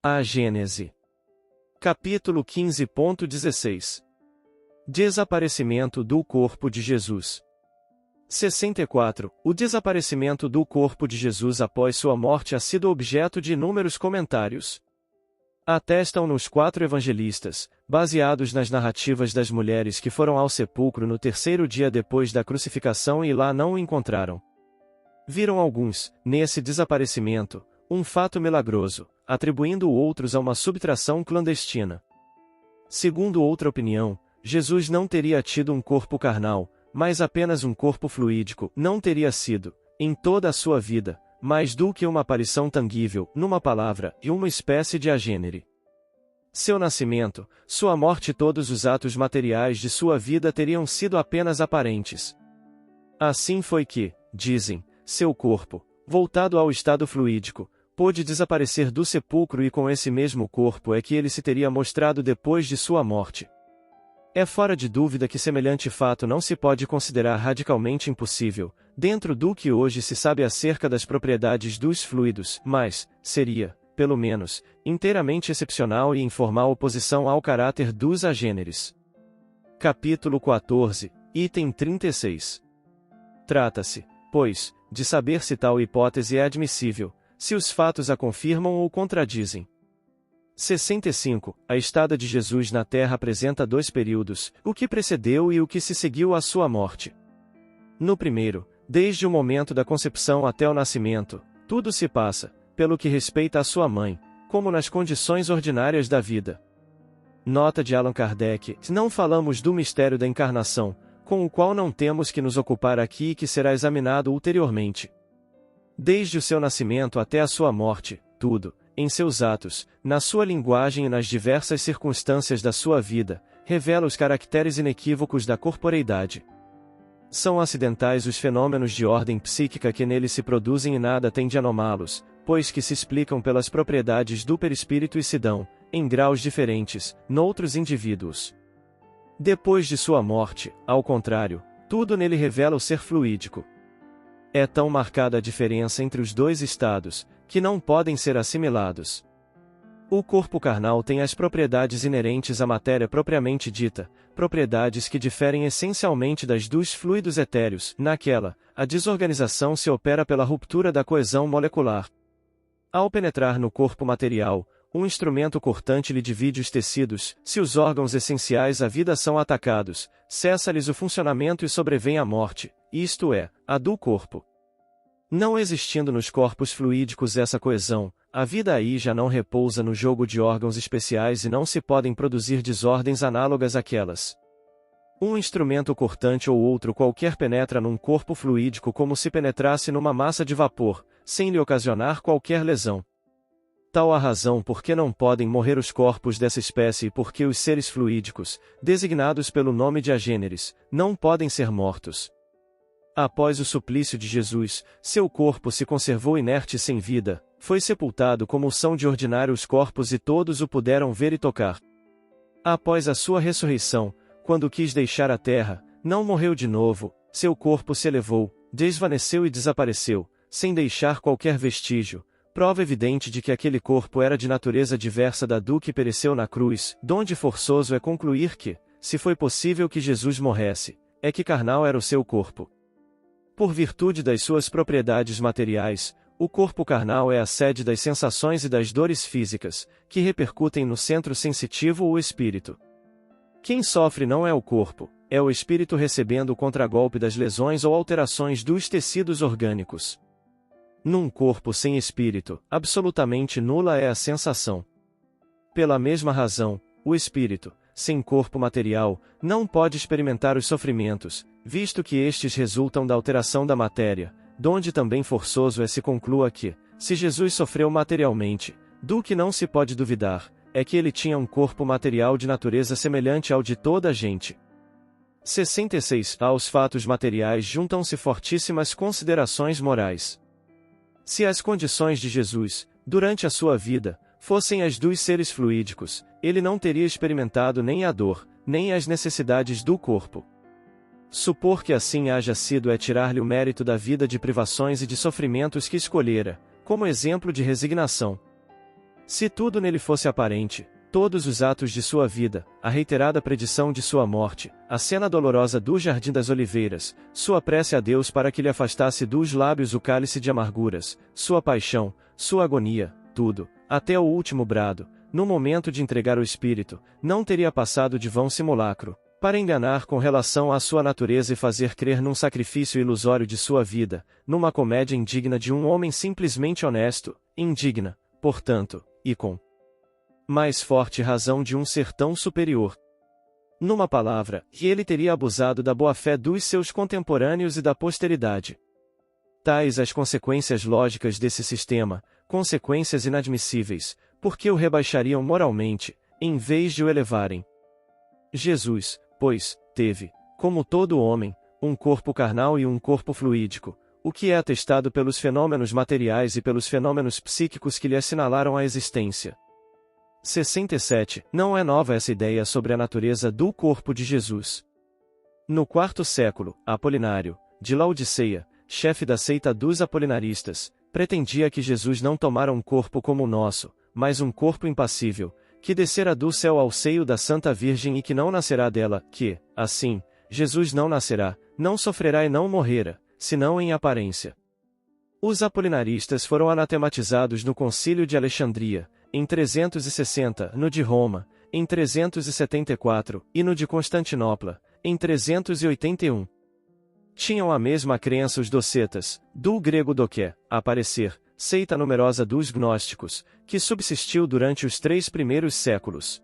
A Gênese. Capítulo 15.16. Desaparecimento do corpo de Jesus. 64. O desaparecimento do corpo de Jesus após sua morte ha sido objeto de inúmeros comentários. Atestam-nos 4 evangelistas, baseados nas narrativas das mulheres que foram ao sepulcro no 3º dia depois da crucificação e lá não o encontraram. Viram alguns, nesse desaparecimento, um fato milagroso, atribuindo outros a uma subtração clandestina. Segundo outra opinião, Jesus não teria tido um corpo carnal, mas apenas um corpo fluídico, não teria sido, em toda a sua vida, mais do que uma aparição tangível, numa palavra, e uma espécie de agênere. Seu nascimento, sua morte e todos os atos materiais de sua vida teriam sido apenas aparentes. Assim foi que, dizem, seu corpo, voltado ao estado fluídico, pôde desaparecer do sepulcro e com esse mesmo corpo é que ele se teria mostrado depois de sua morte. É fora de dúvida que semelhante fato não se pode considerar radicalmente impossível, dentro do que hoje se sabe acerca das propriedades dos fluidos, mas, seria, pelo menos, inteiramente excepcional e em formal oposição ao caráter dos agêneres. Capítulo 14, item 36. Trata-se, pois, de saber se tal hipótese é admissível, se os fatos a confirmam ou contradizem. 65. A estada de Jesus na Terra apresenta 2 períodos, o que precedeu e o que se seguiu à sua morte. No primeiro, desde o momento da concepção até o nascimento, tudo se passa, pelo que respeita à sua mãe, como nas condições ordinárias da vida. Nota de Allan Kardec: não falamos do mistério da encarnação, com o qual não temos que nos ocupar aqui e que será examinado ulteriormente. Desde o seu nascimento até a sua morte, tudo, em seus atos, na sua linguagem e nas diversas circunstâncias da sua vida, revela os caracteres inequívocos da corporeidade. São acidentais os fenômenos de ordem psíquica que nele se produzem e nada tem de anomá-los, pois que se explicam pelas propriedades do perispírito e se dão, em graus diferentes, noutros indivíduos. Depois de sua morte, ao contrário, tudo nele revela o ser fluídico. É tão marcada a diferença entre os 2 estados, que não podem ser assimilados. O corpo carnal tem as propriedades inerentes à matéria propriamente dita, propriedades que diferem essencialmente das dos fluidos etéreos. Naquela, a desorganização se opera pela ruptura da coesão molecular. Ao penetrar no corpo material, um instrumento cortante lhe divide os tecidos. Se os órgãos essenciais à vida são atacados, cessa-lhes o funcionamento e sobrevém a morte, isto é, a do corpo. Não existindo nos corpos fluídicos essa coesão, a vida aí já não repousa no jogo de órgãos especiais e não se podem produzir desordens análogas àquelas. Um instrumento cortante ou outro qualquer penetra num corpo fluídico como se penetrasse numa massa de vapor, sem lhe ocasionar qualquer lesão. Tal a razão por que não podem morrer os corpos dessa espécie e por que os seres fluídicos, designados pelo nome de agêneres, não podem ser mortos. Após o suplício de Jesus, seu corpo se conservou inerte e sem vida, foi sepultado como são de ordinário os corpos e todos o puderam ver e tocar. Após a sua ressurreição, quando quis deixar a terra, não morreu de novo, seu corpo se elevou, desvaneceu e desapareceu, sem deixar qualquer vestígio, prova evidente de que aquele corpo era de natureza diversa da do que pereceu na cruz, donde forçoso é concluir que, se foi possível que Jesus morresse, é que carnal era o seu corpo. Por virtude das suas propriedades materiais, o corpo carnal é a sede das sensações e das dores físicas, que repercutem no centro sensitivo ou espírito. Quem sofre não é o corpo, é o espírito recebendo o contragolpe das lesões ou alterações dos tecidos orgânicos. Num corpo sem espírito, absolutamente nula é a sensação. Pela mesma razão, o espírito, sem corpo material, não pode experimentar os sofrimentos, visto que estes resultam da alteração da matéria, donde também forçoso é se conclua que, se Jesus sofreu materialmente, do que não se pode duvidar, é que ele tinha um corpo material de natureza semelhante ao de toda a gente. 66. Aos fatos materiais juntam-se fortíssimas considerações morais. Se as condições de Jesus, durante a sua vida, fossem as dos seres fluídicos, ele não teria experimentado nem a dor, nem as necessidades do corpo. Supor que assim haja sido é tirar-lhe o mérito da vida de privações e de sofrimentos que escolhera, como exemplo de resignação. Se tudo nele fosse aparente, todos os atos de sua vida, a reiterada predição de sua morte, a cena dolorosa do Jardim das Oliveiras, sua prece a Deus para que lhe afastasse dos lábios o cálice de amarguras, sua paixão, sua agonia, tudo, até o último brado, no momento de entregar o espírito, não teria passado de vão simulacro, para enganar com relação à sua natureza e fazer crer num sacrifício ilusório de sua vida, numa comédia indigna de um homem simplesmente honesto, indigna, portanto, e com mais forte razão de um ser tão superior. Numa palavra, que ele teria abusado da boa-fé dos seus contemporâneos e da posteridade. Tais as consequências lógicas desse sistema, consequências inadmissíveis, porque o rebaixariam moralmente, em vez de o elevarem. Jesus, pois, teve, como todo homem, um corpo carnal e um corpo fluídico, o que é atestado pelos fenômenos materiais e pelos fenômenos psíquicos que lhe assinalaram a existência. 67. Não é nova essa ideia sobre a natureza do corpo de Jesus. No IV século, Apolinário, de Laodiceia, chefe da seita dos apolinaristas, pretendia que Jesus não tomara um corpo como o nosso, mas um corpo impassível, que descera do céu ao seio da Santa Virgem e que não nascerá dela, que, assim, Jesus não nascerá, não sofrerá e não morrerá, senão em aparência. Os apolinaristas foram anatematizados no Concílio de Alexandria, em 360, no de Roma, em 374, e no de Constantinopla, em 381. Tinham a mesma crença os docetas, do grego doké, aparecer, seita numerosa dos gnósticos, que subsistiu durante os 3 primeiros séculos.